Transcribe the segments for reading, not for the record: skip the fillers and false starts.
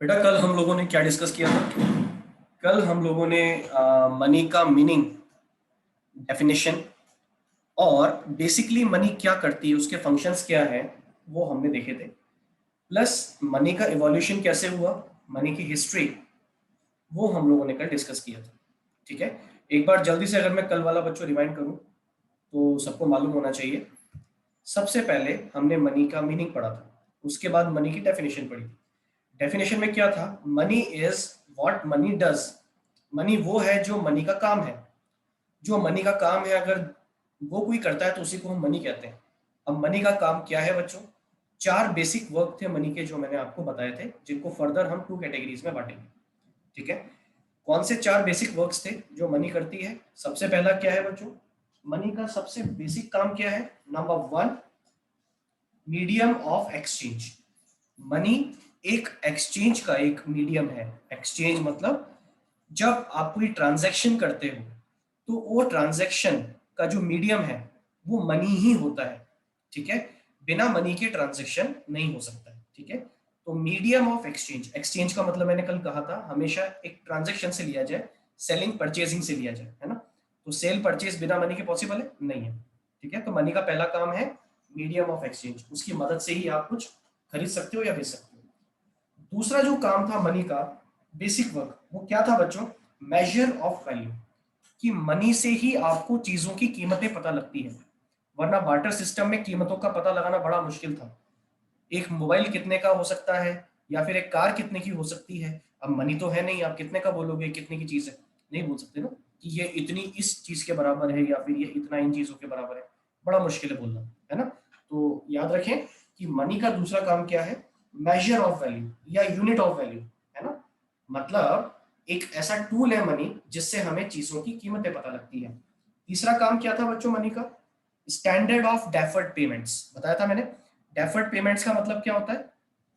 बेटा कल हम लोगों ने क्या डिस्कस किया था? कल हम लोगों ने मनी का मीनिंग, डेफिनेशन और बेसिकली मनी क्या करती है, उसके फंक्शंस क्या है, वो हमने देखे थे। प्लस मनी का इवोल्यूशन कैसे हुआ, मनी की हिस्ट्री, वो हम लोगों ने कल डिस्कस किया था। ठीक है, एक बार जल्दी से अगर मैं कल वाला बच्चों रिमाइंड करूं तो सबको मालूम होना चाहिए। सबसे पहले हमने मनी का मीनिंग पढ़ा था, उसके बाद मनी की डेफिनेशन पढ़ी। डेफिनेशन में क्या था? Money is what money does. Money वो है जो मनी का काम है। जो मनी का काम है, अगर वो कोई करता है तो उसी को हम मनी कहते हैं। अब मनी का काम क्या है बच्चों? चार बेसिक वर्क थे मनी के जो मैंने आपको बताए थे, जिनको फर्दर हम टू कैटेगरीज में बांटेंगे। ठीक है, कौन से चार बेसिक वर्क्स थे जो मनी करती है? सबसे पहला क्या है बच्चों? मनी का सबसे बेसिक काम क्या है? Number one, medium of exchange. Money एक एक्सचेंज का एक मीडियम है। एक्सचेंज मतलब जब आप कोई ट्रांजैक्शन करते हो तो वो ट्रांजैक्शन का जो मीडियम है वो मनी ही होता है। ठीक है, बिना मनी के ट्रांजैक्शन नहीं हो सकता है। ठीक है, तो मीडियम ऑफ एक्सचेंज, एक्सचेंज का मतलब मैंने कल कहा था हमेशा एक ट्रांजैक्शन से लिया जाए, सेलिंग परचेजिंग से लिया जाए, है ना? तो सेल परचेज बिना मनी के पॉसिबल है? नहीं है। ठीक है, तो मनी का पहला काम है मीडियम ऑफ एक्सचेंज, उसकी मदद से ही आप कुछ खरीद सकते हो या बेच सकते हो। दूसरा जो काम था मनी का बेसिक वर्क, वो क्या था बच्चों? Measure of value. कि मनी से ही आपको चीजों की कीमतें पता लगती है, वरना बार्टर सिस्टम में कीमतों का पता लगाना बड़ा मुश्किल था। एक मोबाइल कितने का हो सकता है या फिर एक कार कितने की हो सकती है? अब मनी तो है नहीं, आप कितने का बोलोगे कितने की चीज है? नहीं बोल सकते ना कि ये इतनी इस चीज के बराबर है या फिर ये इतना इन चीजों के बराबर है। बड़ा मुश्किल है बोलना, है ना? तो याद रखें कि मनी का दूसरा काम क्या है? मेजर ऑफ वैल्यू या यूनिट ऑफ वैल्यू, है ना? मतलब एक ऐसा टूल है मनी जिससे हमें चीजों की कीमतें पता लगती है। तीसरा काम क्या था बच्चों मनी का? स्टैंडर्ड ऑफ डेफर्ड पेमेंट्स, बताया था मैंने। डेफर्ड पेमेंट्स का मतलब क्या होता है?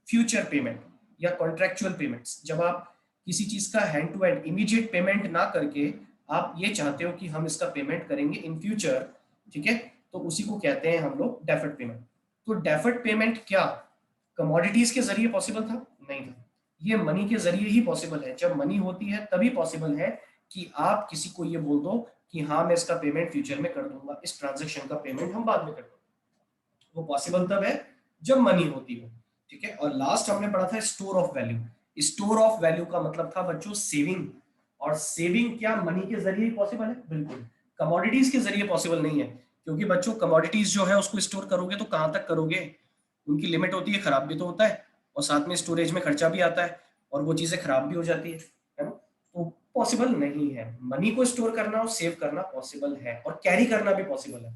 फ्यूचर पेमेंट या कॉन्ट्रेक्चुअल पेमेंट्स। जब आप किसी चीज का hand to hand immediate payment ना करके आप ये चाहते हो कि हम इसका पेमेंट करेंगे इन फ्यूचर, ठीक है, तो उसी को कहते हैं हम लोग डेफर्ड पेमेंट। तो डेफर्ड पेमेंट क्या कमोडिटीज के जरिए पॉसिबल था? नहीं था। ये मनी के जरिए ही पॉसिबल है। जब मनी होती है तभी पॉसिबल है कि आप किसी को ये बोल दो कि हाँ मैं इसका पेमेंट फ्यूचर में कर दूंगा, इस ट्रांजेक्शन का पेमेंट हम बाद में कर देंगे। वो पॉसिबल तब है जब मनी होती हो। ठीक है, और लास्ट हमने पढ़ा था store of value. Store of value का मतलब था बच्चों सेविंग। और सेविंग क्या मनी के जरिए ही पॉसिबल है? बिल्कुल। कमोडिटीज के जरिए पॉसिबल नहीं है, क्योंकि बच्चों कमोडिटीज जो है उसको स्टोर करोगे तो कहां तक करोगे? उनकी लिमिट होती है, खराब भी तो होता है, और साथ में स्टोरेज में खर्चा भी आता है, और वो चीजें खराब भी हो जाती है ना? तो पॉसिबल नहीं है। मनी को स्टोर करना और सेव करना पॉसिबल है, और कैरी करना भी पॉसिबल है।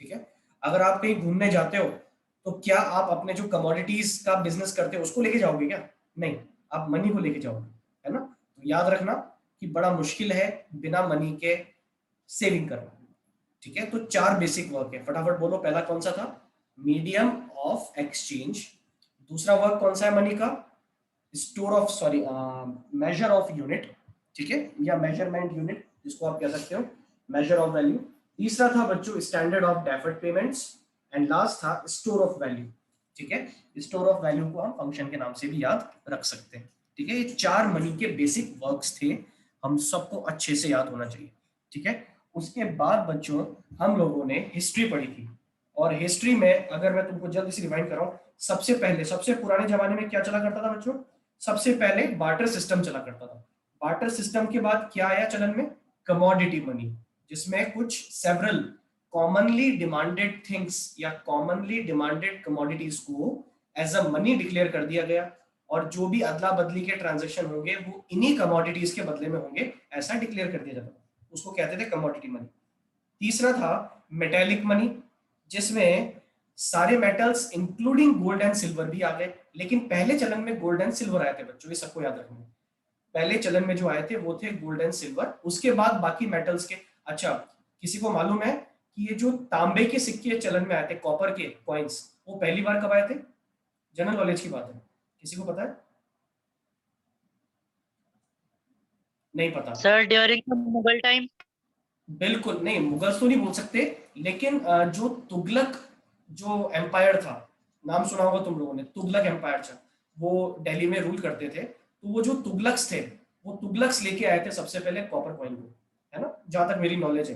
ठीक है, अगर आप कहीं घूमने जाते हो तो क्या आप अपने जो कमोडिटीज का बिजनेस करते हो उसको लेके जाओगे क्या? नहीं, आप मनी को लेके जाओगे, है ना? तो याद रखना कि बड़ा मुश्किल है बिना मनी के सेविंग करना। ठीक है, तो चार बेसिक वर्क है, फटाफट बोलो। पहला कौन सा था? Medium of exchange. दूसरा वर्क कौन सा है मनी का? Store of, sorry, measure of unit. ठीक है, या मेजरमेंट यूनिट जिसको आप कह सकते हो, मेजर ऑफ वैल्यू। तीसरा था बच्चों standard of deferred payments. And last था स्टोर ऑफ वैल्यू। ठीक है, स्टोर ऑफ वैल्यू को हम फंक्शन के नाम से भी याद रख सकते हैं। ठीक है, ये चार मनी के बेसिक वर्क्स थे, हम सबको अच्छे से याद होना चाहिए। ठीक है, उसके बाद बच्चों हम लोगों ने हिस्ट्री पढ़ी थी। और हिस्ट्री में अगर मैं तुमको जल्दी से रिमाइंड कराऊं, सबसे पहले सबसे पुराने जमाने में क्या चला करता था बच्चों? सबसे पहले बार्टर सिस्टम चला करता था। बार्टर सिस्टम के बाद क्या आया चलन में? कमोडिटी मनी, जिसमें कुछ सेवरल कॉमनली डिमांडेड थिंग्स या कॉमनली डिमांडेड कमोडिटीज को एज अ मनी डिक्लेयर कर दिया गया, और जो भी अदला बदली के ट्रांजेक्शन होंगे वो इन्हीं कमोडिटीज के बदले में होंगे, ऐसा डिक्लेयर कर दिया जाता था। उसको कहते थे कमोडिटी मनी। तीसरा था मेटेलिक मनी, जिसमें सारे metals including gold and silver भी आ गए। लेकिन पहले चलन में गोल्ड एंड सिल्वर आए थे बच्चों, ये सबको याद रखना। पहले चलन में जो आए थे वो थे गोल्ड एंड सिल्वर, उसके बाद बाकी मेटल्स के। अच्छा, किसी को मालूम है कि ये जो तांबे के सिक्के चलन में आए थे, कॉपर के कॉइन्स, वो पहली बार कब आए थे? जनरल नॉलेज की बात है, किसी को पता है? नहीं पता? Sir during the Mughal time. बिल्कुल नहीं, मुगल्स तो नहीं बोल सकते, लेकिन जो तुगलक जो एम्पायर था, नाम सुना होगा तुम लोगों ने, तुगलक एम्पायर था, वो दिल्ली में रूल करते थे। तो वो जो तुगलक्स थे वो तुगलक्स लेके आए थे सबसे पहले कॉपर कॉइन को, है ना, जहां तक मेरी नॉलेज है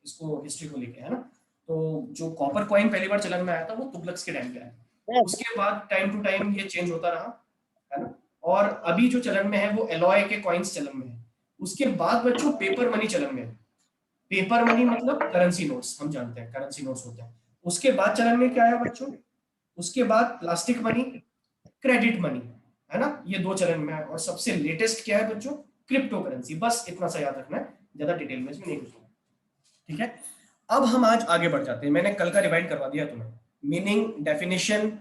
इसको हिस्ट्री को लेके, है ना। तो जो कॉपर कॉइन पहली बार चलन में आया था वो तुगलक्स के टाइम पे आया, उसके बाद टाइम टू टाइम ये चेंज होता रहा, है ना। और अभी जो चलन में है वो एलॉय के कॉइन्स चलन में है। उसके बाद बच्चों पेपर मनी चलन में है। पेपर मनी मतलब करेंसी नोट्स, हम जानते हैं करेंसी नोट्स होते हैं। उसके बाद चलन में क्या आया बच्चों, उसके बाद प्लास्टिक मनी, क्रेडिट मनी, है ना, ये दो चलन में है। और सबसे लेटेस्ट क्या है बच्चों, क्रिप्टो करेंसी। बस इतना सा याद रखना है, ज्यादा डिटेल में इसमें नहीं घुसूंगा, ठीक है। अब हम आज आगे बढ़ जाते हैं, मैंने कल का रिवाइंड करवा दिया तुम्हें, मीनिंग, डेफिनेशन,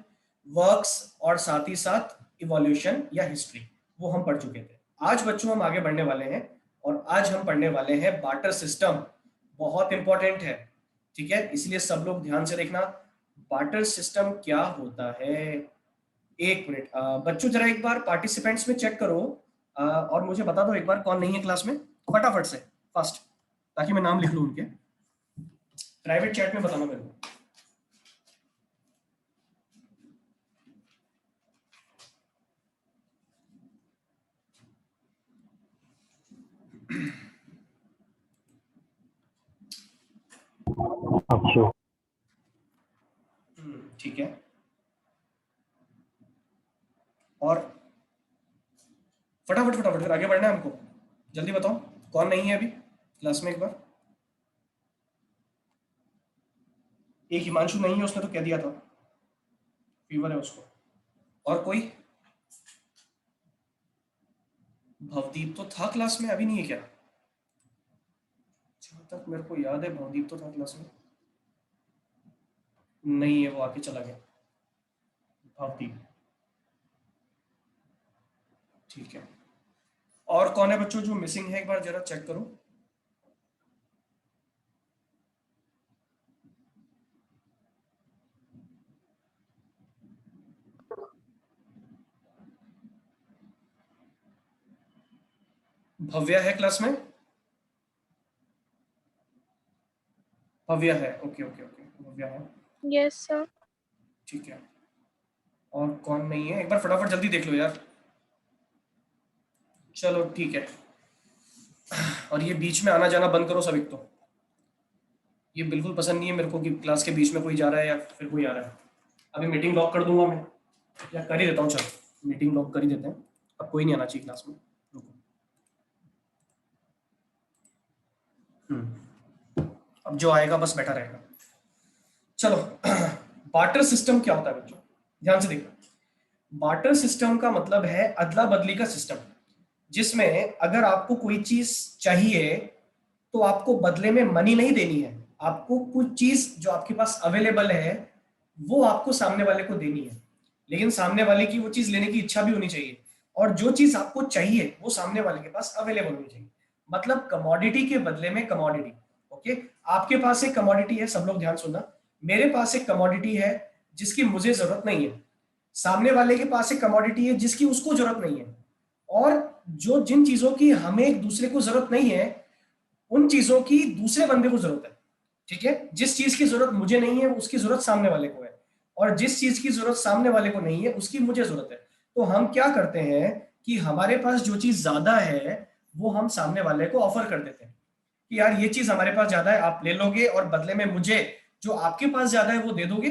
वर्क्स और साथ ही साथ इवोल्यूशन या हिस्ट्री, वो हम पढ़ चुके थे। आज बच्चों हम आगे बढ़ने वाले हैं और आज हम पढ़ने वाले हैं बार्टर सिस्टम। बहुत इंपॉर्टेंट है, ठीक है, इसलिए सब लोग ध्यान से देखना। बार्टर सिस्टम क्या होता है, एक मिनट बच्चों, जरा एक बार पार्टिसिपेंट्स में चेक करो और मुझे बता दो एक बार कौन नहीं है क्लास में, फटाफट से, फास्ट, ताकि मैं नाम लिख लूं उनके। प्राइवेट चैट में बताना मेरे को। ठीक है, और फटाफट फटाफट फिर आगे बढ़ना है हमको, जल्दी बताओ कौन नहीं है अभी क्लास में। एक बार, एक हिमांशु नहीं है, उसने तो कह दिया था फीवर है उसको। और कोई, भवदीप तो था क्लास में, अभी नहीं है क्या, जहां तक मेरे को याद है भवदीप तो था क्लास में, नहीं है, वो आके चला गया भवदीप, ठीक है। और कौन है बच्चों जो मिसिंग है, एक बार जरा चेक करो। भव्या है क्लास में, भव्या है, ओके ओके ओके, भव्या है, यस सर। ठीक है। और कौन नहीं है, एक बार फटाफट जल्दी देख लो यार, चलो ठीक है। और ये बीच में आना जाना बंद करो सब, एक तो ये बिल्कुल पसंद नहीं है मेरे को कि क्लास के बीच में कोई जा रहा है या फिर कोई आ रहा है। अभी मीटिंग लॉक कर दूंगा मैं, या कर ही देता हूँ, चलो मीटिंग लॉक कर ही देते हैं, अब कोई नहीं आना चाहिए क्लास में, रुको। अब जो आएगा बस बैठा रहेगा, चलो। बार्टर सिस्टम क्या होता है बच्चों, ध्यान से देखो। बार्टर सिस्टम का मतलब है अदला बदली का सिस्टम, जिसमें अगर आपको कोई चीज चाहिए तो आपको बदले में मनी नहीं देनी है, आपको कुछ चीज जो आपके पास अवेलेबल है वो आपको सामने वाले को देनी है, लेकिन सामने वाले की वो चीज लेने की इच्छा भी होनी चाहिए, और जो चीज आपको चाहिए वो सामने वाले के पास अवेलेबल होनी चाहिए। मतलब कमोडिटी के बदले में कमोडिटी, ओके। आपके पास एक कमोडिटी है, सब लोग ध्यान सुनना, मेरे पास एक कमोडिटी है जिसकी मुझे जरूरत नहीं है, सामने वाले के पास एक कमोडिटी है जिसकी उसको जरूरत नहीं है, और जो जिन चीजों की हमें एक दूसरे को जरूरत नहीं है उन चीजों की दूसरे बंदे को जरूरत है, ठीक है। जिस चीज की जरूरत मुझे नहीं है उसकी जरूरत सामने वाले को है, और जिस चीज की जरूरत सामने वाले को नहीं है उसकी मुझे जरूरत है। तो हम क्या करते हैं कि हमारे पास जो चीज ज्यादा है वो हम सामने वाले को ऑफर कर देते हैं कि यार ये चीज हमारे पास ज्यादा है, आप ले लोगे और बदले में मुझे जो आपके पास ज्यादा है वो दे दोगे।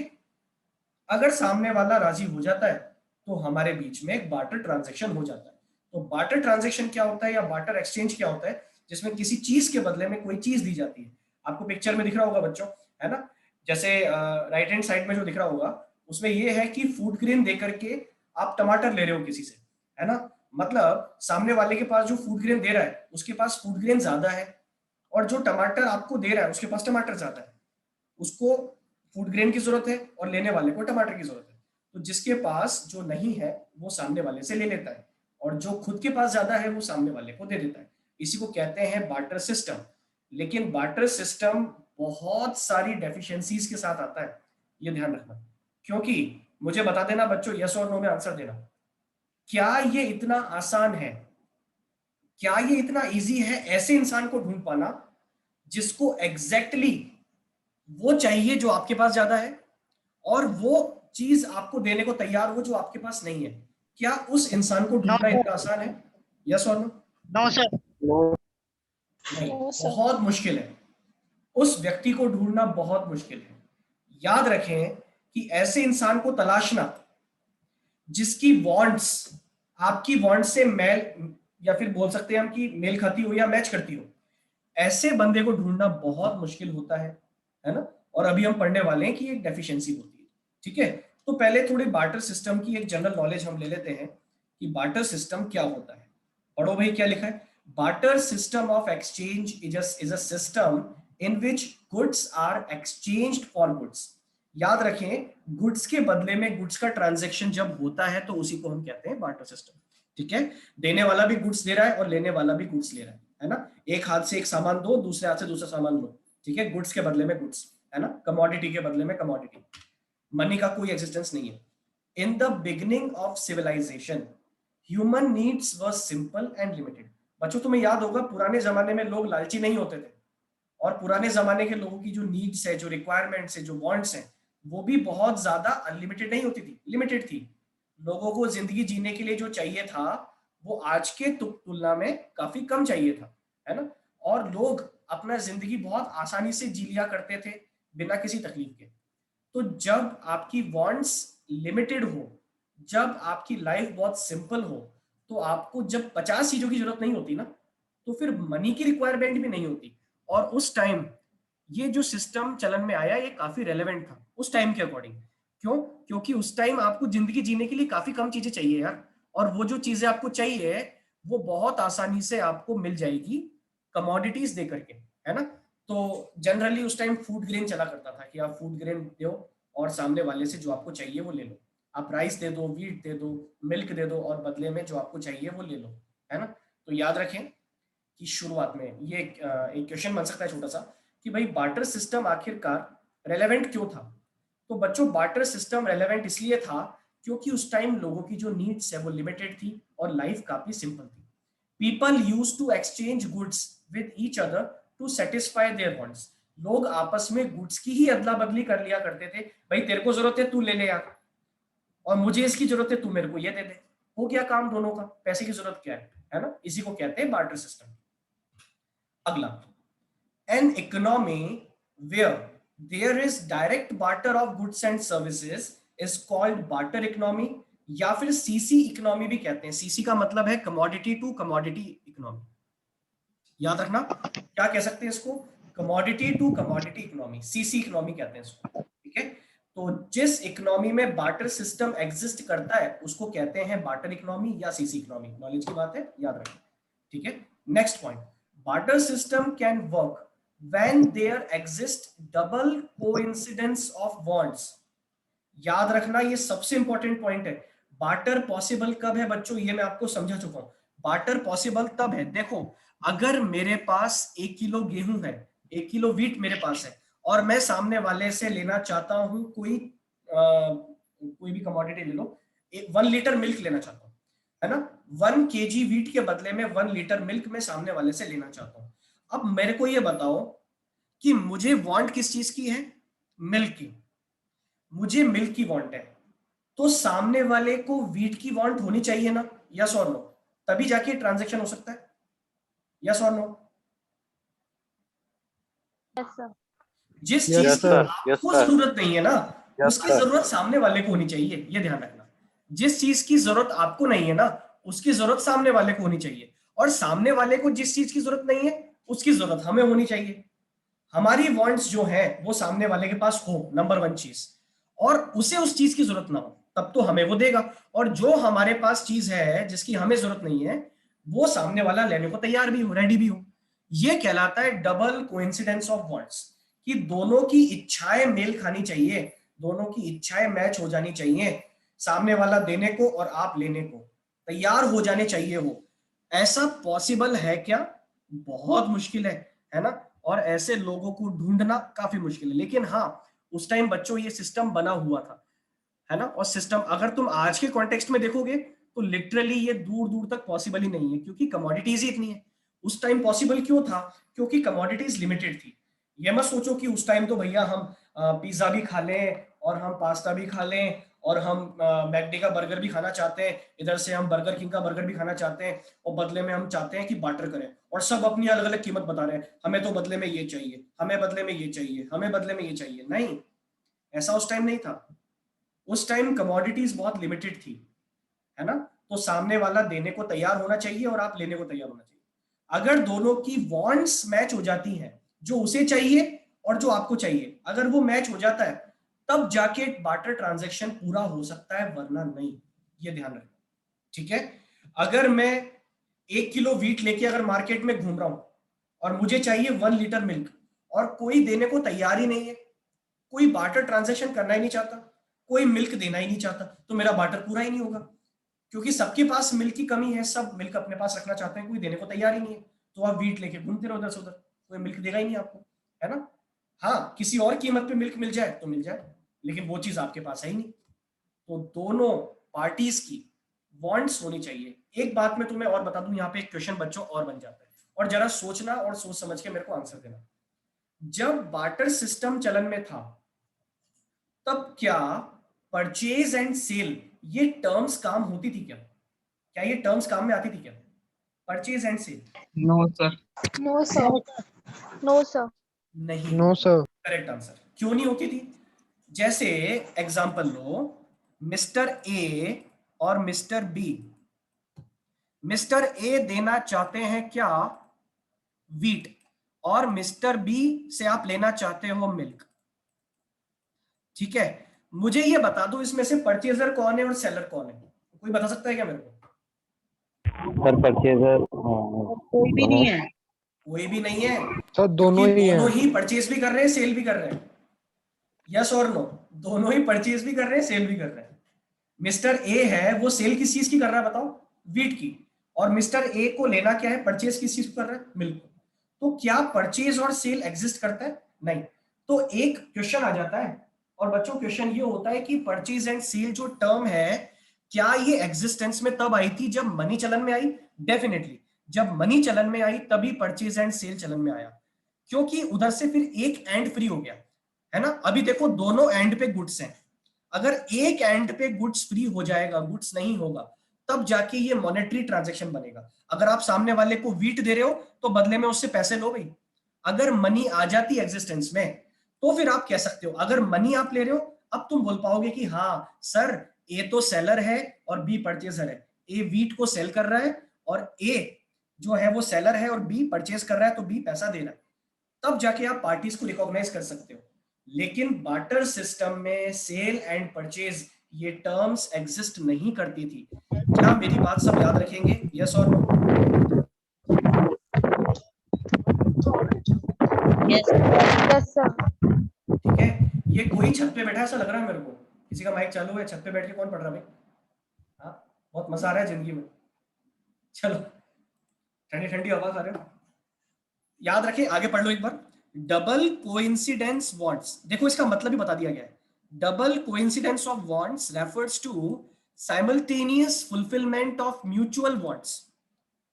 अगर सामने वाला राजी हो जाता है तो हमारे बीच में एक बार्टर ट्रांजेक्शन हो जाता है। तो बार्टर ट्रांजेक्शन क्या होता है या बार्टर एक्सचेंज क्या होता है, जिसमें किसी चीज के बदले में कोई चीज दी जाती है। आपको पिक्चर में दिख रहा होगा बच्चों, है ना, जैसे राइट हैंड साइड में जो दिख रहा होगा उसमें ये है कि फूड ग्रेन दे करके आप टमाटर ले रहे हो किसी से, है ना। मतलब सामने वाले के पास जो फूड ग्रेन दे रहा है उसके पास फूड ग्रेन ज्यादा है, और जो टमाटर आपको दे रहा है उसके पास टमाटर ज्यादा है, उसको फूड ग्रेन की जरूरत है और लेने वाले को टमाटर की जरूरत है। तो जिसके पास जो नहीं है वो सामने वाले से ले लेता है, और जो खुद के पास ज्यादा है वो सामने वाले को दे देता है। इसी को कहते हैं बार्टर सिस्टम। लेकिन बार्टर सिस्टम बहुत सारी डेफिशिएंसीज के साथ आता है, ये ध्यान रखना। क्योंकि मुझे बता देना बच्चों, यस और नो में आंसर देना, क्या ये इतना आसान है, क्या ये इतना इजी है ऐसे इंसान को ढूंढ पाना जिसको एग्जैक्टली वो चाहिए जो आपके पास ज्यादा है, और वो चीज आपको देने को तैयार हो जो आपके पास नहीं है। क्या उस इंसान को नो ढूंढना इतना आसान है? यस और नो? No sir. नहीं, नो सर। बहुत मुश्किल है। उस व्यक्ति को ढूंढना बहुत मुश्किल है। याद रखें कि ऐसे इंसान को तलाशना जिसकी वांट्स आपकी वांट्स से मेल, या फिर बोल सकते हैं हम कि मेल खाती हो या मैच करती हो, ऐसे बंदे को ढूंढना बहुत मुश्किल होता है ना। और अभी हम पढ़ने वाले हैं कि एक डेफिशिएंसी होती है। ठीक है, तो पहले थोड़ी बार्टर सिस्टम की एक जनरल नॉलेज हम ले लेते हैं कि बार्टर सिस्टम क्या होता है। पढ़ो भाई क्या लिखा है। Barter system of exchange is a system in which goods are exchanged for goods. याद रखें, गुड्स के बदले में गुड्स का ट्रांजैक्शन जब होता है तो उसी को हम कहते हैं बार्टर सिस्टम। ठीक है, देने वाला भी गुड्स दे रहा है और लेने वाला भी गुड्स ले रहा है ना। एक हाथ से एक सामान दो, दूसरे हाथ से दूसरा सामान लो। ठीक है, गुड्स के बदले में गुड्स, है ना, कमोडिटी के बदले में कमोडिटी। मनी का कोई एग्जिस्टेंस नहीं है। In the beginning of civilization human needs were simple and limited. बच्चों तुम्हें याद होगा पुराने जमाने में लोग लालची नहीं होते थे, और पुराने जमाने के लोगों की जो नीड्स है, जो रिक्वायरमेंट्स है, जो वांट्स हैं, वो भी बहुत ज्यादा अनलिमिटेड नहीं होती थी, लिमिटेड थी। लोगों को जिंदगी जीने के लिए जो चाहिए था वो आज के तुलना में काफी कम चाहिए था, है ना। और लोग अपना जिंदगी बहुत आसानी से जी लिया करते थे बिना किसी तकलीफ के। तो जब आपकी वांट्स लिमिटेड हो, जब आपकी लाइफ बहुत सिंपल हो, तो आपको जब 50 चीजों की जरूरत नहीं होती ना, तो फिर मनी की रिक्वायरमेंट भी नहीं होती। और उस टाइम ये जो सिस्टम चलन में आया ये काफी रेलेवेंट था उस टाइम के अकॉर्डिंग। क्यों? क्योंकि उस टाइम आपको जिंदगी जीने के लिए काफी कम चीजें चाहिए यार, और वो जो चीजें आपको चाहिए वो बहुत आसानी से आपको मिल जाएगी कमोडिटीज दे करके, है ना। तो जनरली उस टाइम फूड ग्रेन चला करता था कि आप फूड ग्रेन दो और सामने वाले से जो आपको चाहिए वो ले लो। आप राइस दे दो, वीट दे दो, मिल्क दे दो, और बदले में जो आपको चाहिए वो ले लो, है ना। तो याद रखें कि शुरुआत में ये एक क्वेश्चन बन सकता है छोटा सा कि भाई बार्टर सिस्टम आखिरकार रेलेवेंट क्यों था। तो बच्चों बार्टर सिस्टम रेलेवेंट इसलिए था क्योंकि उस टाइम लोगों की जो नीड्स है वो लिमिटेड थी और लाइफ काफी सिंपल थी। People use to exchange goods with each other to satisfy their wants. लोग आपस में गुड्स की ही अदला बदली कर लिया करते थे। भाई तेरे को जरूरत है तू ले ले यार, और मुझे इसकी जरूरत है तू मेरे को ये दे दे। हो गया काम दोनों का, पैसे की जरूरत क्या है ना। इसी को कहते हैं बार्टर सिस्टम। अगला, an economy where there is direct barter of goods and services is called barter economy, या फिर सीसी इकोनॉमी भी कहते हैं। सीसी का मतलब है कमोडिटी टू कमोडिटी इकोनॉमी। याद रखना क्या कह सकते हैं इसको, commodity to commodity economy, C C economy कहते हैं इसको। ठीक है, तो जिस इकोनॉमी में बार्टर सिस्टम एग्जिस्ट करता है उसको कहते हैं बार्टर इकोनॉमी या सीसी इकोनॉमी। नॉलेज की बात है, याद रखें। ठीक है, next point, barter system can work when there exist double coincidence of wants। याद रखना ये सबसे इंपॉर्टेंट पॉइंट है। बार्टर पॉसिबल कब है बच्चों, ये मैं आपको समझा चुका हूं। बार्टर पॉसिबल तब है, देखो अगर मेरे पास 1 किलो गेहूं है, 1 किलो वीट मेरे पास है, और मैं सामने वाले से लेना चाहता हूं कोई भी कमोडिटी ले लो, 1 लीटर मिल्क लेना चाहता हूं, है ना। 1 kg वीट के बदले में 1 लीटर मिल्क मैं सामने वाले से लेना चाहता हूं। अब मेरे को ये बताओ कि मुझे वांट किस चीज की है, मिल्क की। मुझे मिल्क की वांट है, तो सामने वाले को वीट की वांट होनी चाहिए ना, यस और नो, तभी जाके ट्रांजैक्शन हो सकता है, यस और नो। Yes sir. जिस चीज की आपको जरूरत नहीं है ना, Yes, उसकी sir. जरूरत सामने वाले को होनी चाहिए, ये ध्यान रखना। जिस चीज की जरूरत आपको नहीं है ना, उसकी जरूरत सामने वाले को होनी चाहिए, और सामने वाले को जिस चीज की जरूरत नहीं है उसकी जरूरत हमें होनी चाहिए। हमारी वांट्स जो है वो सामने वाले के पास हो, नंबर 1 चीज, और उसे उस चीज की जरूरत ना हो, तब तो हमें वो देगा। और जो हमारे पास चीज है जिसकी हमें जरूरत नहीं है वो सामने वाला लेने को तैयार भी हो, रेडी भी हो। ये कहलाता है डबल कोइंसिडेंस ऑफ वांट्स, कि दोनों की इच्छाएं मेल खानी चाहिए, दोनों की इच्छाएं मैच हो जानी चाहिए, सामने वाला देने को और आप लेने को तैयार हो जाने चाहिए हो। ऐसा पॉसिबल है क्या? बहुत मुश्किल है ना। और ऐसे लोगों को ढूंढना काफी मुश्किल है, लेकिन हाँ उस टाइम बच्चों ये सिस्टम बना हुआ था, है ना। और सिस्टम अगर तुम आज के कॉन्टेक्स्ट में देखोगे तो लिटरली ये दूर दूर तक पॉसिबल ही नहीं है, क्योंकि कमोडिटीज ही इतनी है। उस टाइम पॉसिबल क्यों था? क्योंकि कमोडिटीज लिमिटेड थी। ये मत सोचो कि उस टाइम तो भैया हम पिज्जा भी खा लें और हम पास्ता भी खा लें और हम मैकडी का बर्गर भी खाना चाहते हैं, इधर से हम बर्गर किंग का बर्गर भी खाना चाहते हैं, और बदले में हम चाहते हैं कि बार्टर करें, और सब अपनी अलग अलग कीमत बता रहे हैं, हमें तो बदले में ये चाहिए, हमें बदले में ये चाहिए, हमें बदले में ये चाहिए। नहीं, ऐसा उस टाइम नहीं था। उस टाइम कमोडिटीज बहुत लिमिटेड थी, है ना। तो सामने वाला देने को तैयार होना चाहिए और आप लेने को तैयार होना चाहिए। अगर दोनों की वांट्स मैच हो जाती हैं, जो उसे चाहिए और जो आपको चाहिए, अगर वो मैच हो जाता है, तब जाके बार्टर ट्रांजैक्शन पूरा हो सकता है, वरना नहीं। ये ध्यान रखना, ठीक है। अगर मैं 1 किलो वीट लेके अगर मार्केट में घूम रहा हूं और मुझे चाहिए 1 लीटर मिल्क, और कोई देने को तैयार ही नहीं है, कोई बार्टर ट्रांजैक्शन करना ही नहीं चाहता, कोई मिल्क देना ही नहीं चाहता, तो मेरा बार्टर पूरा ही नहीं होगा, क्योंकि सबके पास मिल्क की कमी है, सब मिल्क अपने पास रखना चाहते हैं, कोई देने को तैयार ही नहीं है। तो आप वीट लेके घूमते रहो उधर से उधर, कोई मिल्क देगा ही नहीं आपको, है ना। हाँ, किसी और कीमत पे मिल्क मिल जाए तो मिल जाए, लेकिन वो चीज आपके पास है ही नहीं। तो दोनों पार्टीज की वांट्स होनी चाहिए। एक बात मैं तुम्हें और बता दूं, यहाँ पे एक क्वेश्चन बच्चों और बन जाता है, और जरा सोचना और सोच समझ के मेरे को आंसर देना। जब बार्टर सिस्टम चलन में था, तब क्या परचेज एंड सेल ये टर्म्स काम होती थी क्या? क्या ये टर्म्स काम में आती थी क्या, purchase and sale? No sir. No sir. No sir. नहीं, नो सर। Correct answer. क्यों नहीं होती थी? जैसे एग्जांपल लो, मिस्टर ए और मिस्टर बी। मिस्टर ए देना चाहते हैं क्या, वीट, और मिस्टर बी से आप लेना चाहते हो मिल्क, ठीक है। मुझे ये बता दो, इसमें से परचेजर कौन है और सेलर कौन है? कोई बता सकता है क्या मेरे को? सर परचेजर कोई भी नहीं है। कोई भी नहीं है, सर दोनों क्योंकि ही दोनों हैं। ही परचेज भी कर रहे हैं, सेल भी कर रहे हैं। यस और नो? दोनों ही परचेज भी कर रहे हैं, सेल भी कर रहे हैं। मिस्टर ए है, वो सेल किस चीज की कर रहा है बताओ? वीट की। और मिस्टर ए को लेना क्या है, परचेज किस चीज को कर रहा है? मिल्क को। तो क्या परचेज और सेल एग्जिस्ट करता है? नहीं। तो एक क्वेश्चन आ जाता है, और बच्चों क्वेश्चन ये होता है कि परचेज एंड सेल जो टर्म है, क्या ये एग्जिस्टेंस में तब आई थी जब मनी चलन में आई? डेफिनेटली, जब मनी चलन में आई तभी परचेज एंड सेल चलन में आया, क्योंकि उधर से फिर एक एंड फ्री हो गया, है ना। अभी देखो, दोनों एंड पे गुड्स हैं, अगर एक एंड पे गुड्स फ्री हो जाएगा, गुड्स नहीं होगा, तब जाके ये मॉनेटरी ट्रांजैक्शन बनेगा। अगर आप सामने वाले को वीट दे रहे हो तो बदले में उससे पैसे लो भाई। अगर मनी आ जाती एग्जिस्टेंस में, तो फिर आप कह सकते हो, अगर मनी आप ले रहे हो, अब तुम बोल पाओगे कि हाँ सर, ए तो सेलर है और बी परचेजर है। ए वीट को सेल कर रहा है, और ए जो है वो सेलर है, और बी परचेज कर रहा है, तो बी पैसा दे रहा है। तब जाके आप पार्टीज को रिकॉग्नाइज कर सकते हो। लेकिन बार्टर सिस्टम में सेल एंड परचेज ये टर्म्स एग्जिस्ट नहीं करती थी। क्या मेरी बात सब याद रखेंगे? यस और नो? यस। Yes sir. ठीक है। ये कोई छत पे बैठा ऐसा लग रहा है मेरे को, किसी का माइक चालू है, छत पे बैठ के कौन पढ़ रहा है भाई? हाँ, बहुत मजा आ रहा है जिंदगी में। चलो, ठंडी ठंडी हवा खा रहे हो। याद रखें, आगे पढ़ लो एक बार। डबल कोइंसिडेंस वांट्स, देखो इसका मतलब ही बता दिया गया है। Double coincidence of wants refers to simultaneous fulfillment of mutual wants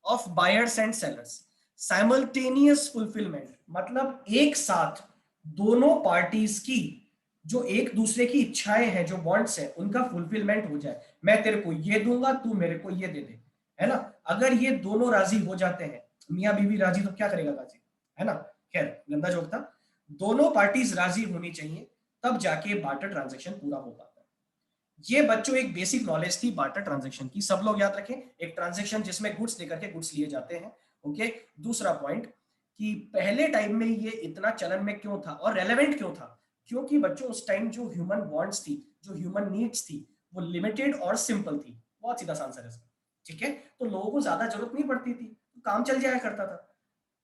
of buyers and sellers. Simultaneous fulfillment मतलब एक साथ दोनों पार्टीज की जो एक दूसरे की इच्छाएं हैं, जो वांट्स हैं, उनका फुलफिलमेंट हो जाए। मैं तेरे को ये दूंगा, तू मेरे को ये दे दे, है ना। अगर ये दोनों राजी हो जाते हैं, मियां बीवी राजी, तो क्या करेगा गाजी, है ना। खैर, गंदा जोक था। दोनों पार्टीज राजी होनी चाहिए, तब जाके बार्टर ट्रांजैक्शन पूरा हो पाता है। ये बच्चों एक बेसिक नॉलेज थी बार्टर ट्रांजैक्शन की, सब लोग याद रखें। एक ट्रांजैक्शन जिसमें गुड्स देकर के गुड्स लिए जाते हैं। ओके। दूसरा पॉइंट, कि पहले टाइम में ये इतना चलन में क्यों था और रेलेवेंट क्यों था? क्योंकि बच्चों उस टाइम जो ह्यूमन वांट्स थी, जो ह्यूमन नीड्स थी, वो लिमिटेड और सिंपल थी। बहुत सीधा सा आंसर है इसका, ठीक है। तो लोगों को ज्यादा जरूरत नहीं पड़ती थी, तो काम चल जाया करता था।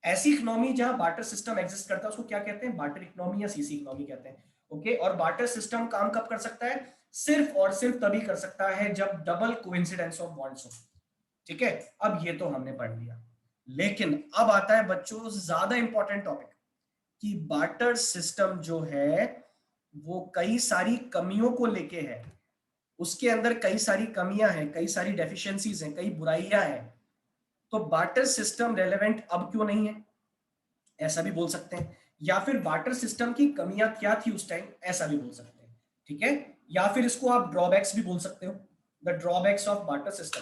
ऐसी इकोनॉमी जहां बार्टर सिस्टम एग्जिस्ट करता है, उसको क्या कहते हैं? बार्टर इकोनॉमी या सीसी इकोनॉमी कहते हैं। ओके। और बार्टर सिस्टम काम कब कर सकता है? सिर्फ और सिर्फ तभी कर सकता है जब डबल कोइंसिडेंस ऑफ वांट्स हो, ठीक है। अब ये तो हमने पढ़ लिया, लेकिन अब आता है बच्चों ज्यादा इंपॉर्टेंट टॉपिक, कि बार्टर सिस्टम जो है वो कई सारी कमियों को लेके है। उसके अंदर कई सारी कमियां हैं, कई सारी डेफिशिएंसीज हैं, कई बुराइयां हैं। तो बार्टर सिस्टम रेलेवेंट अब क्यों नहीं है, ऐसा भी बोल सकते हैं। या फिर बार्टर सिस्टम की कमियां क्या थी उस टाइम, ऐसा भी बोल सकते हैं, ठीक है। या फिर इसको आप ड्रॉबैक्स भी बोल सकते हो, the drawbacks of barter system.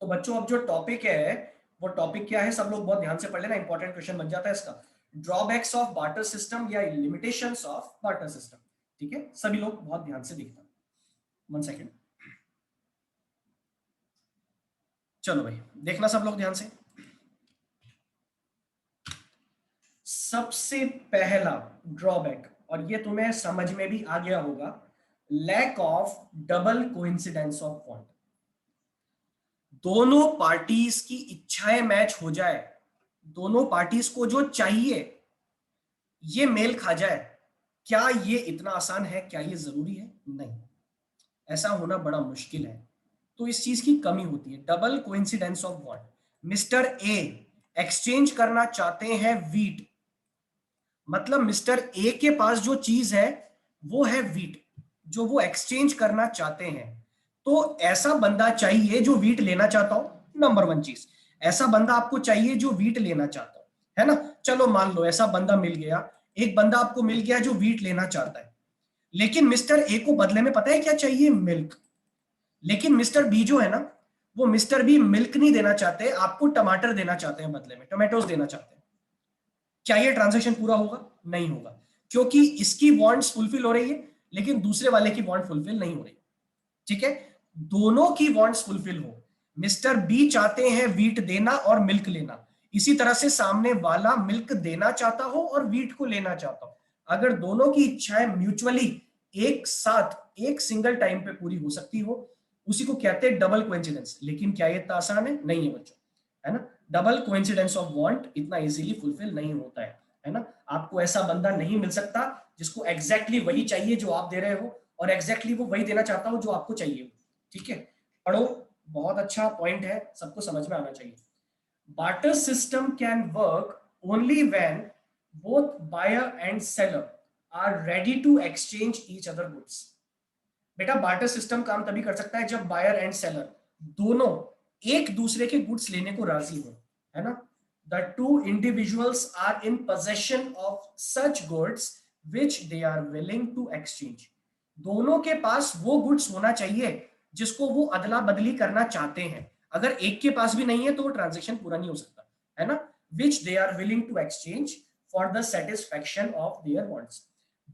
तो बच्चों अब जो टॉपिक है वो टॉपिक क्या है, सब लोग बहुत ध्यान से पढ़ लेना, इंपॉर्टेंट क्वेश्चन बन जाता है इसका। ड्रॉबैक्स ऑफ बार्टर सिस्टम या लिमिटेशंस ऑफ बार्टर सिस्टम। ठीक है, सभी लोग बहुत ध्यान से देखना। 1 सेकेंड, चलो भाई देखना सब लोग ध्यान से। सबसे पहला ड्रॉबैक, और ये तुम्हें समझ में भी आ गया होगा, lack of double coincidence of bond. दोनों पार्टीज की इच्छाएं मैच हो जाए, दोनों पार्टीज को जो चाहिए ये मेल खा जाए, क्या ये इतना आसान है? क्या ये जरूरी है? नहीं, ऐसा होना बड़ा मुश्किल है। तो इस चीज की कमी होती है, double coincidence of bond. Mister A exchange करना चाहते हैं वीट, मतलब मिस्टर ए के पास जो चीज है वो है वीट, जो वो एक्सचेंज करना चाहते हैं। तो ऐसा बंदा चाहिए जो वीट लेना चाहता हो, नंबर 1 चीज, ऐसा बंदा आपको चाहिए जो वीट लेना चाहता हो, है ना। चलो मान लो ऐसा बंदा मिल गया, एक बंदा आपको मिल गया जो वीट लेना चाहता है, लेकिन मिस्टर ए को बदले में पता है क्या चाहिए? मिल्क। लेकिन मिस्टर बी जो है ना, वो मिस्टर बी मिल्क नहीं देना चाहते, आपको टमाटर देना चाहते हैं बदले में, टोमेटोज देना चाहते हैं। क्या ये ट्रांजैक्शन पूरा होगा? नहीं होगा, क्योंकि इसकी वांट्स फुलफिल हो रही है लेकिन दूसरे वाले की वांट फुलफिल नहीं हो रही। ठीक है, दोनों की वांट्स फुलफिल हो। मिस्टर बी चाहते हैं वीट देना और मिल्क लेना, इसी तरह से सामने वाला मिल्क देना चाहता हो और वीट को लेना चाहता हो। अगर दोनों की इच्छाएं म्यूचुअली एक साथ एक सिंगल टाइम पे पूरी हो सकती हो, उसी को कहते हैं डबल कोइंसिडेंस। लेकिन क्या ये इतना आसान है? नहीं है बच्चों, है ना। डबल कोइंसिडेंस ऑफ वांट इतना इजीली फुलफिल नहीं होता है ना। आपको ऐसा बंदा नहीं मिल सकता जिसको एग्जैक्टली वही चाहिए जो आप दे रहे हो, और एग्जैक्टली वो वही देना चाहता हो जो आपको चाहिए हो। ठीक है, पढ़ो, बहुत अच्छा पॉइंट है, सबको समझ में आना चाहिए। Barter system can work only when both buyer and seller are ready to exchange each other goods. बेटा बार्टर सिस्टम काम तभी कर सकता है जब बायर एंड सेलर दोनों एक दूसरे के गुड्स लेने को राजी हो, है ना। The two individuals are in possession of such goods which they are willing to exchange. दोनों के पास वो गुड्स होना चाहिए जिसको वो अदला बदली करना चाहते हैं। अगर एक के पास भी नहीं है तो वो ट्रांजेक्शन पूरा नहीं हो सकता, है ना। Which they are willing to exchange for the satisfaction of their wants.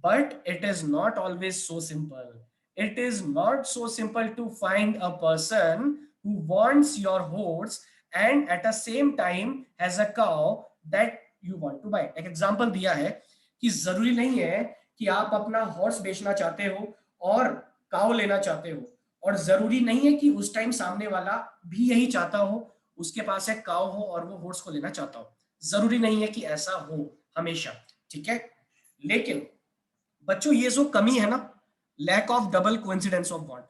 But it is not always so simple. It is not so simple to find a person who wants your horse and at the same time has a cow that you want to buy. एक example दिया है कि जरूरी नहीं है कि आप अपना हॉर्स बेचना चाहते हो और काव लेना चाहते हो, और जरूरी नहीं है कि उस टाइम सामने वाला भी यही चाहता हो, उसके पास एक काव हो और वो हॉर्स को लेना चाहता हो। जरूरी नहीं है कि ऐसा हो हमेशा, ठीक है। लेकिन बच्चों ये जो कमी है ना, lack of double coincidence of bond,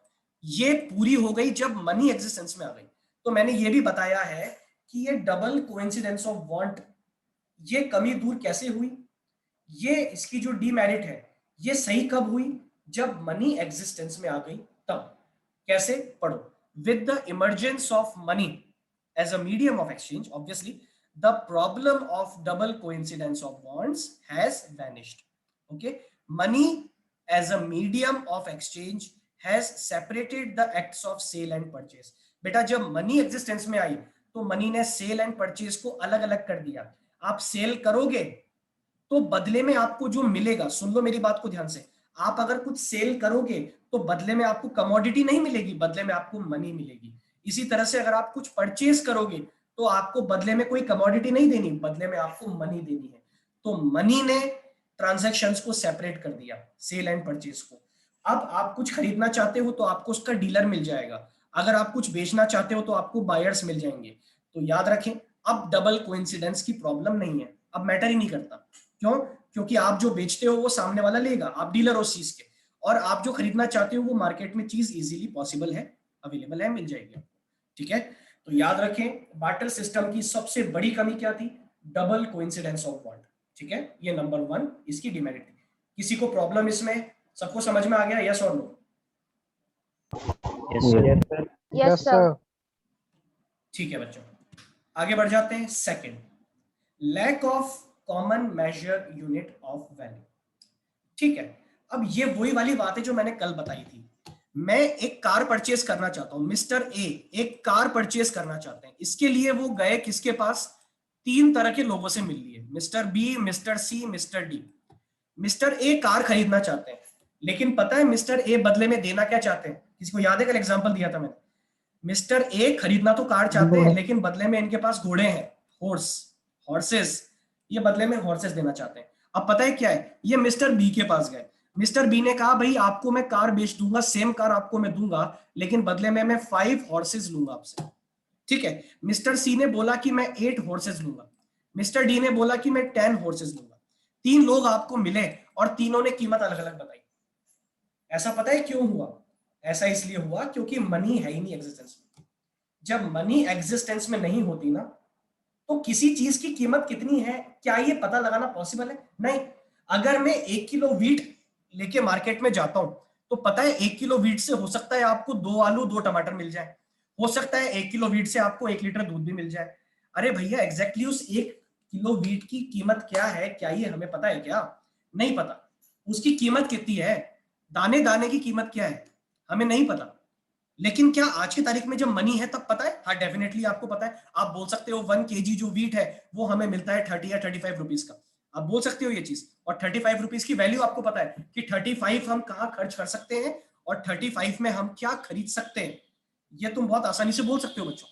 ये पूरी हो गई जब मनी एग्जिस्टेंस में आ गई। तो मैंने ये भी बताया है कि ये डबल कोइंसिडेंस ऑफ बॉन्ड, ये कमी दूर कैसे हुई, ये इसकी जो डीमेरिट है ये सही कब हुई? जब मनी एग्जिस्टेंस में आ गई तब। कैसे? पढ़ो। With the emergence of money as a medium of exchange, obviously the problem of double coincidence of bonds has vanished. Okay, money as a medium of exchange has separated the acts of sale and purchase. बेटा जब money existence में आई तो money ने cell and purchase को अलग अलग कर दिया। आप सेल करोगे तो बदले में आपको जो मिलेगा, सुन लो मेरी बात को ध्यान से, आप अगर कुछ सेल करोगे तो बदले में आपको कमोडिटी नहीं मिलेगी, बदले में आपको मनी मिलेगी। इसी तरह से अगर आप कुछ परचेज करोगे तो आपको बदले में कोई कमोडिटी नहीं देनी, बदले में आपको मनी देनी है। तो मनी ने ट्रांजैक्शंस को सेपरेट कर दिया, सेल एंड परचेज को। अब आप कुछ खरीदना चाहते हो तो आपको उसका डीलर मिल जाएगा, अगर आप कुछ बेचना चाहते हो तो आपको बायर्स मिल जाएंगे। तो याद रखें, अब डबल कोइंसिडेंस की प्रॉब्लम नहीं है, अब मैटर ही नहीं करता। क्यों? क्योंकि आप जो बेचते हो वो सामने वाला लेगा, आप डीलर हो उस चीज के, और आप जो खरीदना चाहते हो वो मार्केट में चीज इजीली पॉसिबल है, अवेलेबल है, मिल जाएगी आपको। ठीक है, तो याद रखें बार्टर सिस्टम की सबसे बड़ी कमी क्या थी? Double coincidence of bond. ठीक है, ये नंबर 1 इसकी डिमेरिट थी। किसी को प्रॉब्लम इसमें? सबको समझ में आ गया? यस और नो? Yes sir. ठीक है बच्चों, आगे बढ़ जाते हैं। Second, lack of common measure unit of value. ठीक है, अब ये वही वाली बात है जो मैंने कल बताई थी। मैं एक कार परचेज करना चाहता हूं, मिस्टर ए एक कार परचेज करना चाहते हैं, इसके लिए वो गए किसके पास? 3 तरह के लोगों से मिल लिए, mister B, mister C, mister D. Mister A car खरीदना चाहते हैं, लेकिन पता है मिस्टर ए बदले में देना क्या चाहते हैं? किसी को याद है? कल एग्जांपल दिया था मैंने। मिस्टर ए खरीदना तो कार चाहते हैं, लेकिन बदले में इनके पास घोड़े हैं, हॉर्सेस। ये बदले में हॉर्सेस देना चाहते हैं। अब पता है क्या है, ये मिस्टर बी के पास गए। मिस्टर बी ने कहा भाई आपको मैं कार बेच दूंगा, सेम कार आपको मैं दूंगा, लेकिन बदले में मैं 5 हॉर्सेस लूंगा आपसे। ठीक है। मिस्टर सी ने बोला कि मैं 8 हॉर्सेस लूंगा। मिस्टर डी ने बोला कि मैं 10 हॉर्सेस लूंगा। 3 लोग आपको मिले और तीनों ने कीमत अलग अलग बताई। ऐसा पता है क्यों हुआ? ऐसा इसलिए हुआ क्योंकि मनी है ही नहीं एग्जिस्टेंस में। जब मनी एग्जिस्टेंस में नहीं होती ना, तो किसी चीज की कीमत कितनी है क्या ये पता लगाना पॉसिबल है? नहीं। अगर मैं 1 किलो वीट लेके मार्केट में जाता हूं, तो पता है 1 किलो वीट से हो सकता है आपको 2 आलू 2 टमाटर मिल जाए, हो सकता है 1 किलो वीट से आपको 1 लीटर दूध भी मिल जाए। अरे भैया एग्जैक्टली उस 1 किलो वीट की कीमत क्या है, क्या ये हमें पता है क्या? नहीं पता। उसकी कीमत कितनी है, दाने दाने की कीमत क्या है, हमें नहीं पता। लेकिन क्या आज की तारीख में जब मनी है तब पता है? हाँ डेफिनेटली आपको पता है। आप बोल सकते हो 1 kg जो वीट है वो हमें मिलता है 30 या 35 रुपीज का। आप बोल सकते हो ये चीज। और 35 रुपीज की वैल्यू आपको पता है कि 35 हम कहाँ खर्च कर सकते हैं और 35 में हम क्या खरीद सकते हैं। ये तुम बहुत आसानी से बोल सकते हो बच्चों,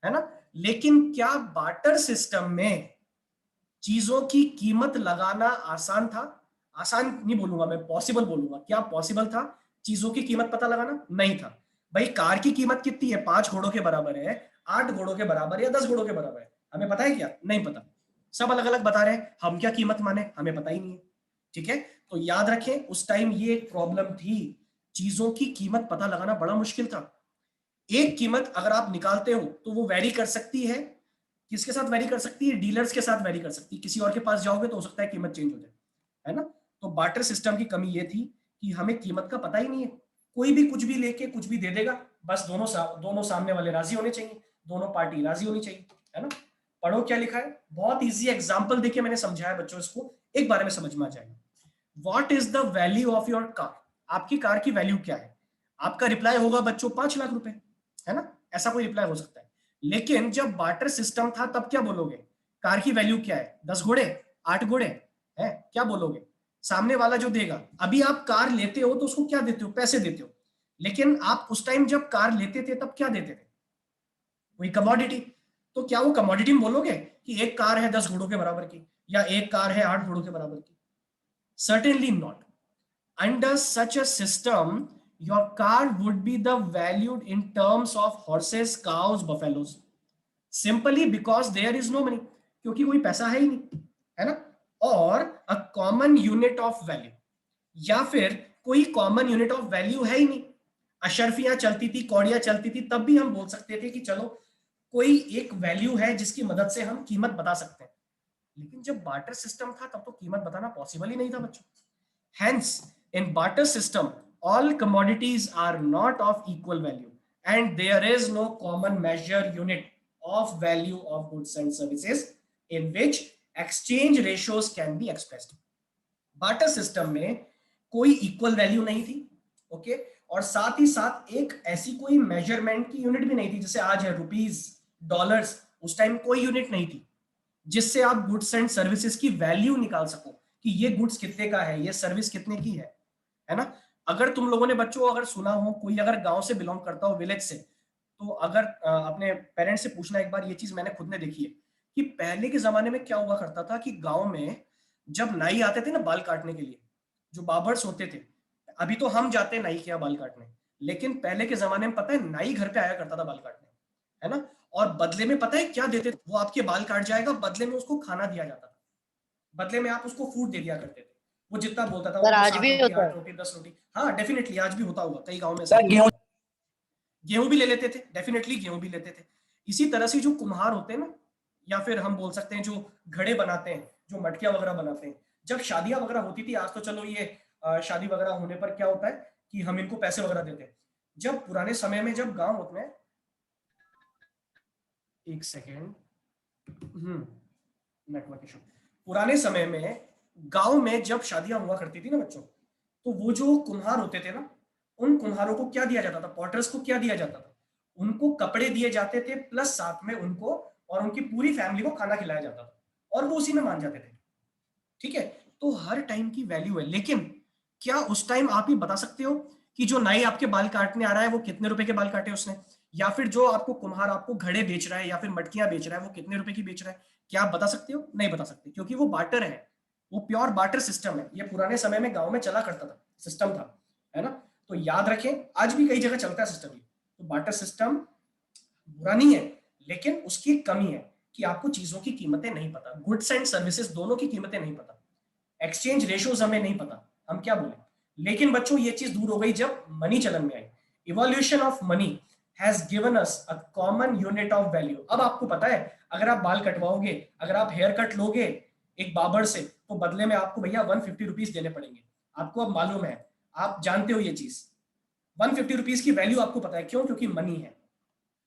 है ना? लेकिन क्या बार्टर सिस्टम में चीजों की कीमत लगाना आसान था? आसान नहीं बोलूंगा मैं, पॉसिबल बोलूंगा। क्या पॉसिबल था चीजों की कीमत पता लगाना? नहीं था। भाई कार की कीमत कितनी है? 5 घोड़ों के बराबर है, 8 घोड़ों के बराबर या 10 घोड़ों के बराबर है? हमें पता है क्या? नहीं पता। सब अलग अलग बता रहे हैं, हम क्या कीमत माने? हमें पता ही नहीं है। ठीक है। तो याद रखें उस टाइम ये एक प्रॉब्लम थी, चीजों की कीमत पता लगाना बड़ा मुश्किल था। एक कीमत अगर आप निकालते हो तो वो वेरी कर सकती है। किसके साथ वेरी कर सकती है? डीलर्स के साथ वेरी कर सकती है। किसी और के पास जाओगे तो हो सकता है कीमत चेंज हो जाए, है ना? तो बार्टर सिस्टम की कमी ये थी कि हमें कीमत का पता ही नहीं है। कोई भी कुछ भी लेके कुछ भी दे देगा, बस दोनों सामने वाले राजी होने चाहिए, दोनों पार्टी राजी होनी चाहिए, है ना? पढ़ो क्या लिखा है। बहुत इजी एग्जांपल देके मैंने समझाया बच्चों, इसको एक बारे में समझ में आ जाएगा। What is the value of your car? आपकी कार की वैल्यू क्या है? आपका रिप्लाई होगा बच्चों 5 लाख रुपए, है ना? ऐसा कोई रिप्लाई हो सकता है। लेकिन जब बार्टर सिस्टम था तब क्या बोलोगे? कार की वैल्यू क्या है? 10 घोड़े, 8 घोड़े, है? क्या बोलोगे? सामने वाला जो देगा। अभी आप कार लेते हो तो उसको क्या देते हो? पैसे देते हो। लेकिन आप उस टाइम जब कार लेते थे तब क्या देते थे? वही कमोडिटी। तो क्या वो कमोडिटी में बोलोगे कि एक कार है 10 घोड़ों के बराबर की, या एक कार है 8 घोड़ों के बराबर की? Certainly not. Under such a system, your car would be the valued in terms of horses, cows, buffaloes. Simply because there is no money. क्योंकि कोई पैसा है ही नहीं, है ना? और a common unit of value, या फिर कोई कॉमन यूनिट ऑफ वैल्यू है ही नहीं। अशर्फियां चलती थी, कौड़ियां चलती थी, तब भी हम बोल सकते थे कि चलो कोई एक वैल्यू है जिसकी मदद से हम कीमत बता सकते हैं। लेकिन जब बार्टर सिस्टम था तब तो कीमत बताना पॉसिबल ही नहीं था बच्चों। Hence, in barter system, all commodities are not of equal value, and there is no common measure unit of value of goods and services in which exchange ratios can be expressed. Barter system में कोई equal value नहीं थी, okay? और साथ ही साथ एक ऐसी कोई मेजरमेंट की यूनिट भी नहीं थी, जैसे आज है रुपीज, डॉलर्स। उस टाइम कोई यूनिट नहीं थी जिससे आप गुड्स एंड सर्विसेज की वैल्यू निकाल सको कि ये गुड्स कितने का है, ये सर्विस कितने की है ना? अगर तुम लोगों ने बच्चों अगर सुना हो, कोई अगर गांव से बिलोंग करता हो, विलेज से, तो अगर अपने पेरेंट्स से पूछना एक बार, ये चीज मैंने खुद ने देखी है कि पहले के जमाने में क्या हुआ करता था कि गांव में जब नाई आते थे ना बाल काटने के लिए, जो बाबर्स होते थे, अभी तो हम जाते हैं नाई के यहाँ बाल काटने, लेकिन पहले के जमाने में पता है नाई घर पे आया करता था बाल काटने, है ना? और बदले में पता है क्या देते थे? वो आपके बाल काट जाएगा, बदले में उसको खाना दिया जाता था। बदले में आप उसको फूड दे दिया करते थे। वो जितना बोलता था, सर वो आज 7 भी रोटी, होता 8 है। रोटी, 10 रोटी। हाँ डेफिनेटली आज भी होता होगा कई गाँव में। सर गेहूं गेहूं भी ले लेते थे, डेफिनेटली गेहूं भी लेते थे। इसी तरह से जो कुम्हार होते हैं ना, या फिर हम बोल सकते हैं जो घड़े बनाते हैं, जो मटकियां वगैरह बनाते हैं, जब शादियां वगैरह होती थी, आज तो चलो ये शादी वगैरह होने पर क्या होता है कि हम इनको पैसे वगैरह देते हैं। जब पुराने समय में जब गांव होते हैं, एक सेकेंड, नेटवर्क इशू। पुराने समय में गांव में जब शादियां हुआ करती थी ना बच्चों, तो वो जो कुम्हार होते थे ना, उन कुम्हारों को क्या दिया जाता था, पॉटर्स को क्या दिया जाता था, उनको कपड़े दिए जाते थे, प्लस साथ में उनको और उनकी पूरी फैमिली को खाना खिलाया जाता था, और वो उसी में मान जाते थे। ठीक है, तो हर टाइम की वैल्यू है। लेकिन क्या उस टाइम आप ही बता सकते हो कि जो नाई आपके बाल काटने आ रहा है वो कितने रुपए के बाल काटे उसने, या फिर जो आपको कुम्हार आपको घड़े बेच रहा है या फिर मटकियां बेच रहा है वो कितने रुपए की बेच रहा है? क्या आप बता सकते हो? नहीं बता सकते, क्योंकि वो बार्टर है, वो प्योर बार्टर सिस्टम है। ये पुराने समय में गांव में चला करता था, सिस्टम था, है ना? तो याद रखें, आज भी कई जगह चलता है सिस्टम ये। तो बार्टर सिस्टम बुरा नहीं है, लेकिन उसकी एक कमी है कि आपको चीजों की कीमतें नहीं पता, गुड्स एंड सर्विसेज दोनों की कीमतें नहीं पता, एक्सचेंज रेशियोज हमें नहीं पता, हम क्या बोले। लेकिन बच्चों ये चीज दूर हो गई जब मनी चलन में आई। Evolution of money has given us a common unit of value. अब आपको पता है, अगर आप बाल कटवाओगे, अगर आप हेयर कट लोगे एक बार्बर से, तो बदले में आपको भैया 150 रुपीज देने पड़ेंगे। आपको अब मालूम है, आप जानते हो ये चीज, 150 रुपीज की वैल्यू आपको पता है। क्यों? क्योंकि मनी है,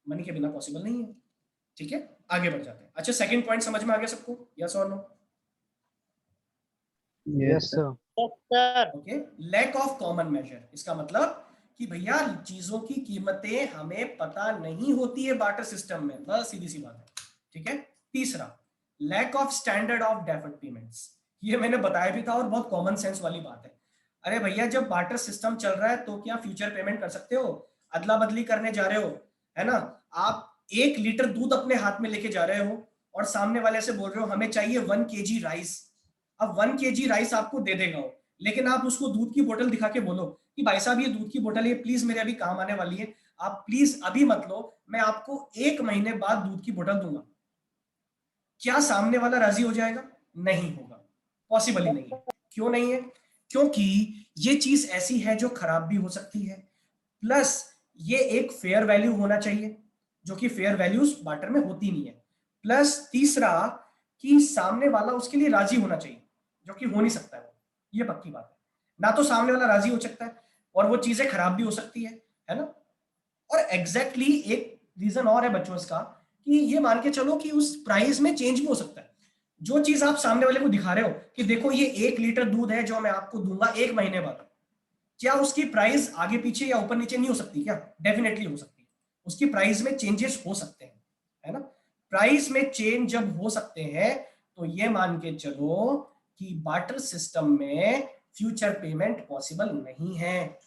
मनी के बिना पॉसिबल नहीं है। ठीक है, आगे बढ़ जाते हैं। अच्छा, सेकंड पॉइंट समझ में आ गया सबको? यस और no? Yes, sir. Yes sir. Okay, lack of common measure, इसका मतलब कि भैया चीजों की कीमतें हमें पता नहीं होती है बार्टर सिस्टम में, बस सीधी सी बात है। ठीक है, तीसरा, lack of standard of deferred payments. ये मैंने बताया भी था और बहुत कॉमन सेंस वाली बात है। अरे भैया, जब बार्टर सिस्टम चल रहा है तो क्या फ्यूचर पेमेंट कर सकते हो? अदला बदली करने जा रहे हो, है ना? आप 1 लीटर दूध अपने हाथ में लेके जा रहे हो और सामने वाले से बोल रहे हो हमें चाहिए 1 kg राइस। अब 1 kg राइस आपको दे देगा वो, लेकिन आप उसको दूध की बोतल दिखा के बोलो कि भाई साहब ये दूध की बोतल है, प्लीज मेरे अभी काम आने वाली है, आप प्लीज अभी मत लो, मैं आपको 1 महीने बाद दूध की बोतल दूंगा। क्या सामने वाला राजी हो जाएगा? नहीं होगा, पॉसिबल ही नहीं है। क्यों नहीं है? क्योंकि ये चीज ऐसी है जो खराब भी हो सकती है, प्लस ये एक फेयर वैल्यू होना चाहिए, जो कि फेयर वैल्यूज बार्टर में होती नहीं है। प्लस तीसरा, कि सामने वाला उसके लिए राजी होना चाहिए, जो कि हो नहीं सकता है वो, ये पक्की बात है। ना तो सामने वाला राजी हो सकता है, और वो चीजें खराब भी हो सकती है ना? और एग्जैक्टली एक रीजन और है बच्चों इसका, कि ये मान के चलो कि उस प्राइस में चेंज भी हो सकता है। जो चीज आप सामने वाले को दिखा रहे हो कि देखो ये 1 लीटर दूध है जो मैं आपको दूंगा 1 महीने बाद, क्या उसकी प्राइस आगे पीछे या ऊपर नीचे नहीं हो सकती? क्या डेफिनेटली हो सकती है, उसकी प्राइस में चेंजेस हो सकते हैं, है ना? प्राइस में चेंज जब हो सकते हैं तो ये मान के चलो कि बार्टर सिस्टम में फ्यूचर पेमेंट पॉसिबल नहीं है।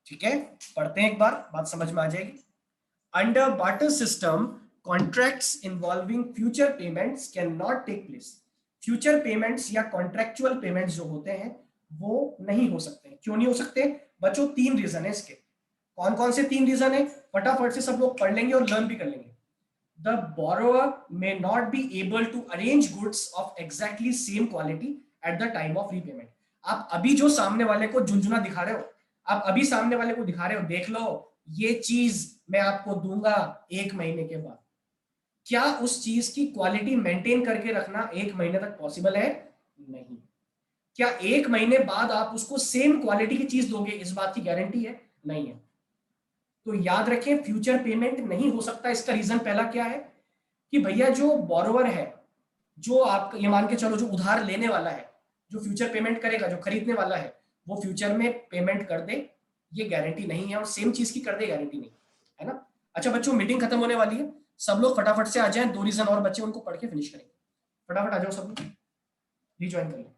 ठीक है, पढ़ते हैं एक बार, बात समझ में आ जाएगी। Under barter system, contracts involving future payments can not take place. Future payments या कॉन्ट्रेक्चुअल पेमेंट्स जो होते हैं वो नहीं हो सकते। क्यों नहीं हो सकते बच्चों? 3 रीजन है इसके। कौन कौन से 3 रीजन है? फटाफट से सब लोग पढ़ लेंगे और लर्न भी कर लेंगे। The borrower may not be able to arrange goods of exactly same quality at the time of repayment. आप अभी जो सामने वाले को झुंझुना दिखा रहे हो, आप अभी सामने वाले को दिखा रहे हो, देख लो ये चीज मैं आपको दूंगा 1 महीने के बाद, क्या उस चीज की क्वालिटी मेंटेन करके रखना 1 महीने तक पॉसिबल है? नहीं। क्या 1 महीने बाद आप उसको सेम क्वालिटी की चीज दोगे, इस बात की गारंटी है? नहीं है। तो याद रखें, फ्यूचर पेमेंट नहीं हो सकता। इसका रीजन पहला क्या है कि भैया जो बोरोवर है, जो आप ये मान के चलो जो उधार लेने वाला है, जो फ्यूचर पेमेंट करेगा, जो खरीदने वाला है, वो फ्यूचर में पेमेंट कर दे, ये गारंटी नहीं है, और सेम चीज की कर दे गारंटी नहीं है ना? अच्छा बच्चों, मीटिंग खत्म होने वाली है, सब लोग फटाफट से आ जाएं, 2 रीजन और बच्चे उनको पढ़ के फिनिश करेंगे। फटाफट आ जाओ सब लोग, रिज्वाइन कर लें।